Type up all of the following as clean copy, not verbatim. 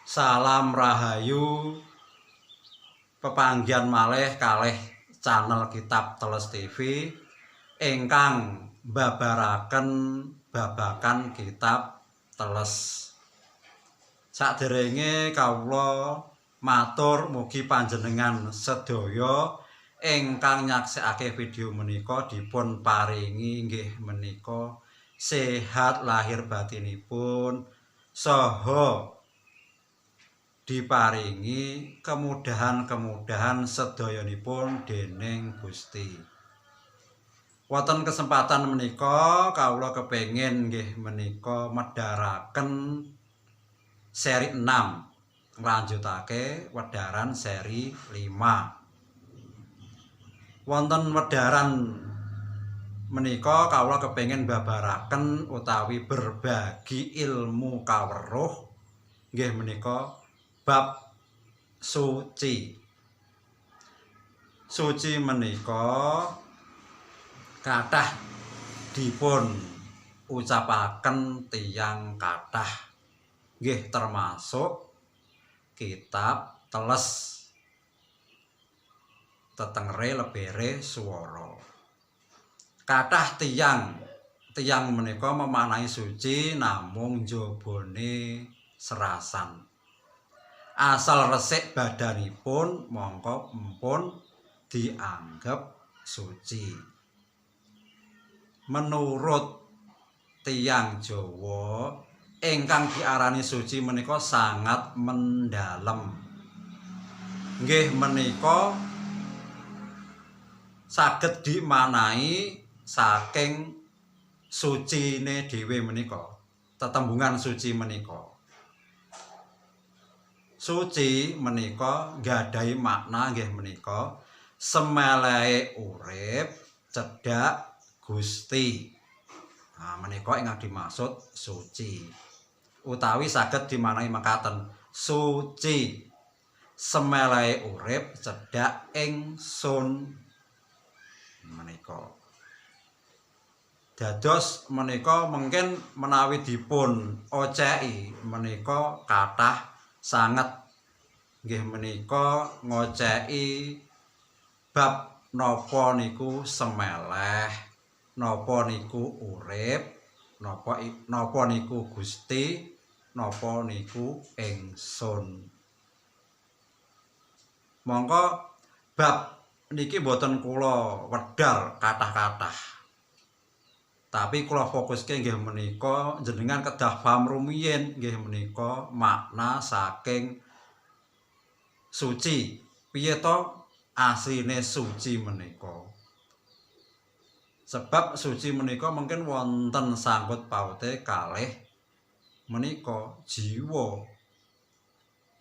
Salam rahayu, pepanggihan malih kalih channel Kitab Teles TV ingkang mbabaraken babagan kitab teles. Saderenge kawula matur mugi panjenengan sedaya ingkang nyaksekake video menika dipun paringi inggih menika sehat lahir batinipun saha diparingi kemudahan-kemudahan sedayanipun dening Gusti. Wonten kesempatan menika kawula kepengin nggih menika medharaken seri 6 nglanjutake wedharan seri 5. Wonten wedharan menika kawula kepengin babaraken utawi berbagi ilmu kaweruh nggih menika bab suci. Suci menika kathah dipun ucapaken tiyang kathah nggih termasuk kitab teles tetengere lebere swara. Kathah tiyang menika memaknai suci namung jabane serasan. Asal resik badanipun mongko empun dianggep suci. Menurut tiyang Jawa ingkang diarani suci menika sangat mendalem. Nggih menika saged dimanai saking sucine dhewe menika. Tetembungan suci menika. Suci menika nggadhahi makna nggih menika semelehe urip cedhak Gusti. Nah, menika ingkang dimaksud suci. Utawi saged dimanai mekaten, suci semelehe urip cedhak ingsun menika. Dados menika mungkin menawi dipun oceki menika kathah sanget nggih menika ngoceki bab napa niku semeleh, napa niku urip, napa niku Gusti, napa niku ingsun. Monggo bab niki boten kula wedhar kathah-kathah. Tapi kula fokuske nggih menika jenengan kedah paham rumiyin nggih menika makna saking suci. Piye to asline suci menika? Sebab suci menika mungkin wonten sangkut paute kalih menika jiwa.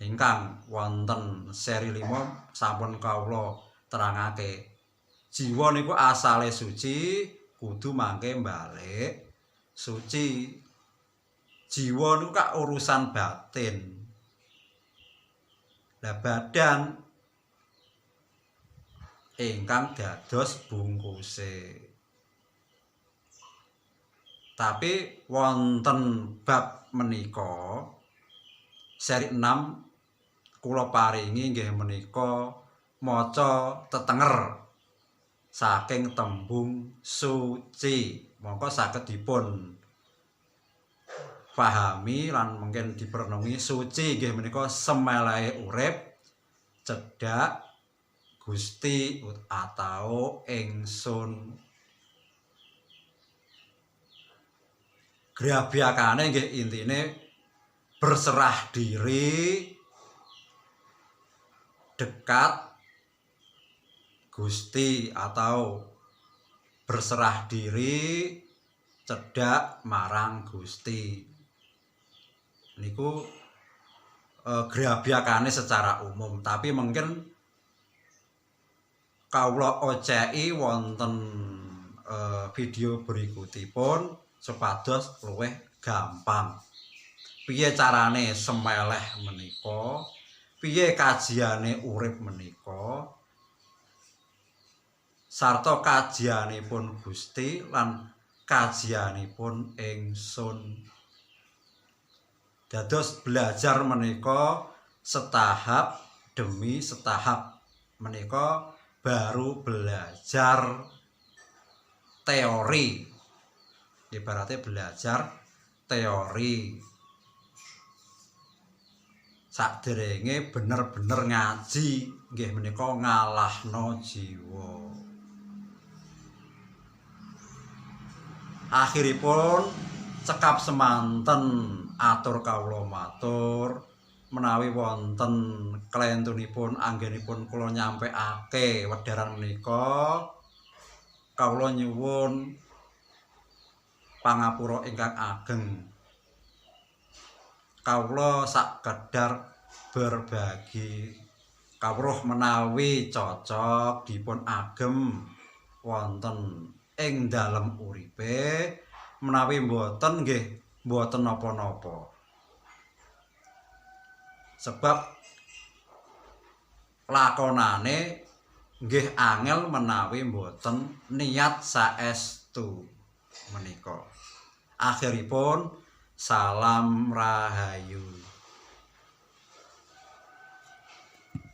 Ingkang wonten seri 5 sampun kawula terangake. Jiwa niku asale suci kudu mangke balik suci. Jiwa niku kak urusan batin. Lah badan ingkang dados bungkuse. Tapi wonten bab menika seri 6 kula paringi nggih menika maca tetenger saking tembung suci. Mongko saged dipun pahami lan mungkin diperenungi suci nggih menika semelehe urip cedhak Gusti atau ingsun. Grabyakane nggih intine berserah diri dekat Gusti atau berserah diri cedhak marang Gusti. Niku grabyakane secara umum, tapi mungkin kawula oceki wonten video berikutipun supados luwih gampang. Piye carane semeleh menika? Piye kajiane urip menika? Sarta kajianipun Gusti lan kajianipun ingsun. Dados belajar menika setahap demi setahap. Menika baru belajar teori. Ibaratnya belajar teori. Sakderenge bener-bener ngaji nggih menika ngalahno jiwa. Akhiripun cekap semanten atur kawula matur menawi wonten klentunipun anggenipun kula nyampekake wedharan menika kawula nyuwun pangapura ingkang ageng. Kawula sakedar berbagi kawruh menawi cocok dipun agem wonten ing dalem uripe, menawi mboten nggih mboten napa-napa. Sebab lakonane nggih angel menawi mboten niat saestu menika. Akhiripun salam rahayu.